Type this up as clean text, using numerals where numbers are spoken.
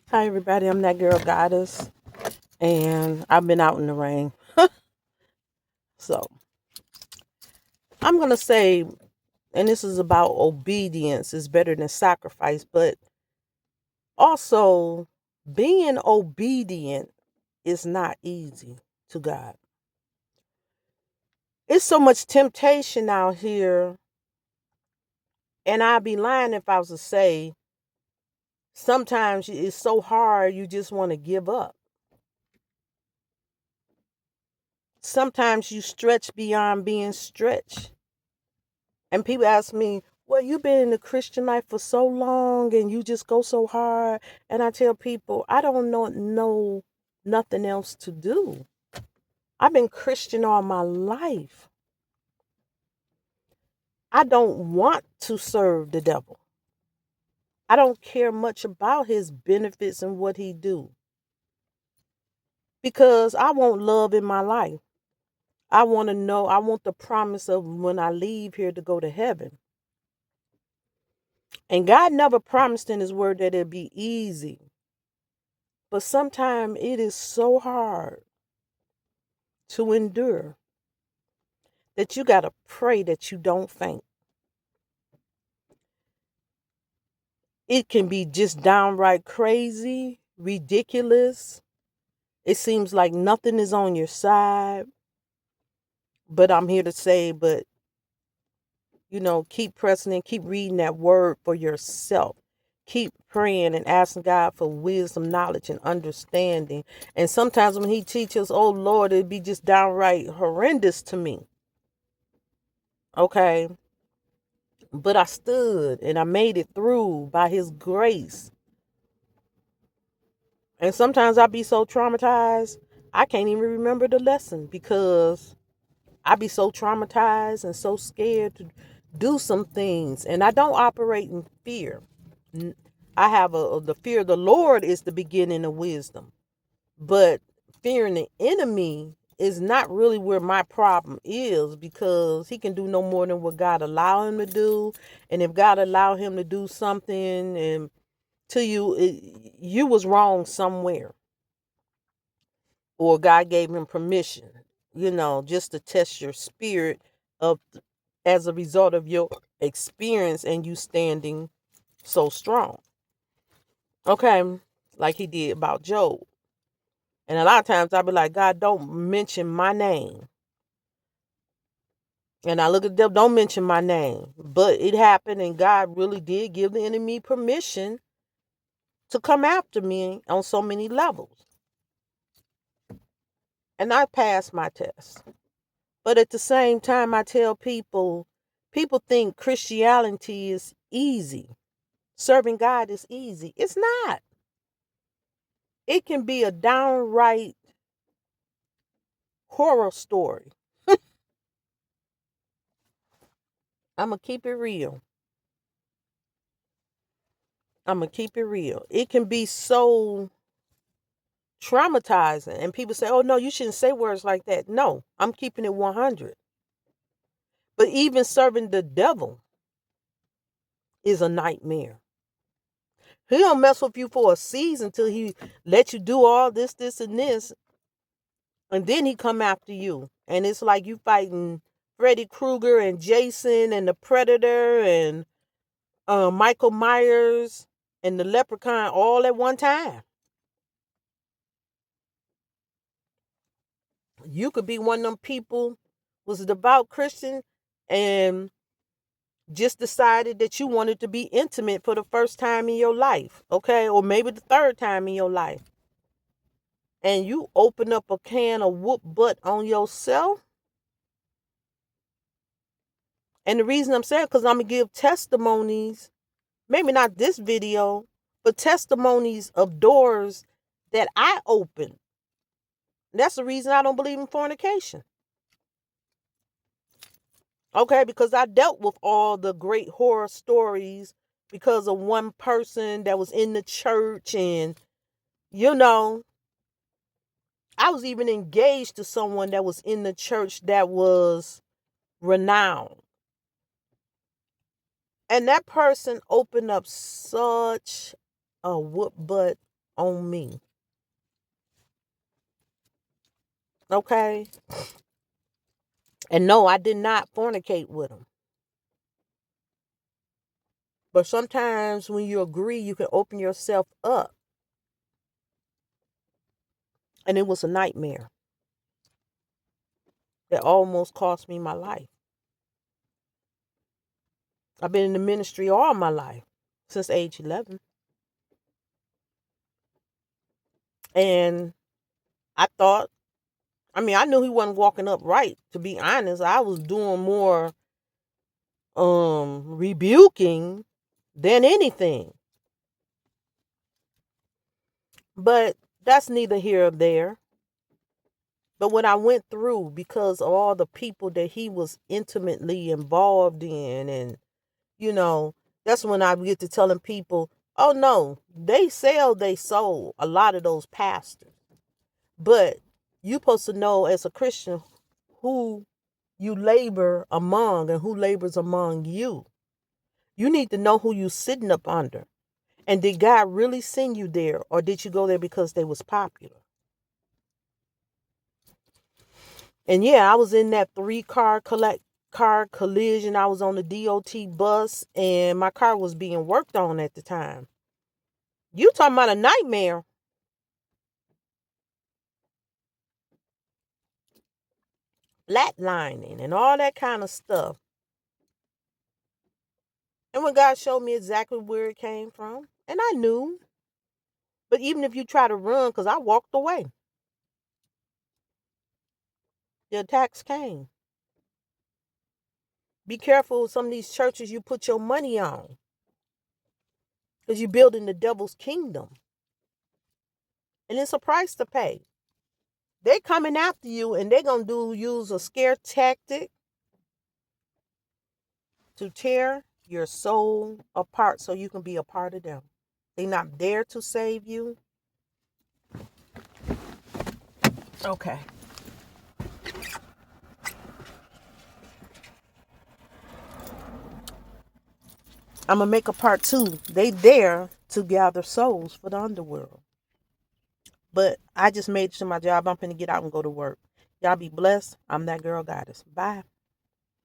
Hi, everybody. I'm that girl goddess, and I've been out in the rain. So I'm going to say, and this is about obedience is better than sacrifice, but also being obedient is not easy to God. It's so much temptation out here, and I'd be lying if I was to say sometimes it's so hard you just want to give up. Sometimes you stretch beyond being stretched. And people ask me, well, you've been in the Christian life for so long and you just go so hard. And I tell people, I don't know nothing else to do. I've been Christian all my life. I don't want to serve the devil. I don't care much about his benefits and what he do because I want love in my life. I want to know, I want the promise of when I leave here to go to heaven. And God never promised in his word that it'd be easy. But sometimes it is so hard to endure that you got to pray that you don't faint. It can be just downright crazy, ridiculous. It seems like nothing is on your side. But I'm here to say, keep pressing and keep reading that word for yourself. Keep praying and asking God for wisdom, knowledge, and understanding. And sometimes when he teaches, oh Lord, it'd be just downright horrendous to me. Okay. But I stood and I made it through by his grace. And sometimes I be so traumatized, I can't even remember the lesson because I be so traumatized and so scared to do some things. And I don't operate in fear. I have the fear of the Lord is the beginning of wisdom. But fearing the enemy is not really where my problem is because he can do no more than what God allow him to do. And if God allow him to do something and to you, you was wrong somewhere, or God gave him permission, just to test your spirit of as a result of your experience and you standing so strong. Okay, like he did about Job. And a lot of times I'll be like, God, don't mention my name. And I look at them, don't mention my name. But it happened, and God really did give the enemy permission to come after me on so many levels. And I passed my test. But at the same time, I tell people think Christianity is easy. Serving God is easy. It's not. It can be a downright horror story. I'm going to keep it real. I'm going to keep it real. It can be so traumatizing. And people say, oh, no, you shouldn't say words like that. No, I'm keeping it 100. But even serving the devil is a nightmare. He don't mess with you for a season till he let you do all this, and this. And then he come after you. And it's like you fighting Freddy Krueger and Jason and the Predator and Michael Myers and the Leprechaun all at one time. You could be one of them people was a devout Christian and just decided that you wanted to be intimate for the first time in your life, okay? Or maybe the third time in your life. And you open up a can of whoop butt on yourself. And the reason I'm saying, because I'm going to give testimonies, maybe not this video, but testimonies of doors that I opened. That's the reason I don't believe in fornication. Okay, because I dealt with all the great horror stories because of one person that was in the church. And, I was even engaged to someone that was in the church that was renowned. And that person opened up such a whoop butt on me. Okay? And no, I did not fornicate with him. But sometimes when you agree, you can open yourself up. And it was a nightmare that almost cost me my life. I've been in the ministry all my life, since age 11. And I thought, I knew he wasn't walking upright, to be honest. I was doing more rebuking than anything. But that's neither here or there. But when I went through, because of all the people that he was intimately involved in, and that's when I get to telling people, oh no, they sell they soul, a lot of those pastors. But you supposed to know as a Christian who you labor among and who labors among you. You need to know who you sitting up under. And did God really send you there, or did you go there because they was popular? And yeah, I was in that car collision. I was on the DOT bus, and my car was being worked on at the time. You talking about a nightmare? Flatlining and all that kind of stuff. And when God showed me exactly where it came from, and I knew. But even if you try to run, because I walked away, the attacks came. Be careful with some of these churches you put your money on, because you're building the devil's kingdom. And it's a price to pay. They're coming after you, and they're going to use a scare tactic to tear your soul apart so you can be a part of them. They're not there to save you. Okay. I'm going to make a part 2. They there to gather souls for the underworld. But I just made it to my job. I'm finna get out and go to work. Y'all be blessed. I'm that girl goddess. Bye.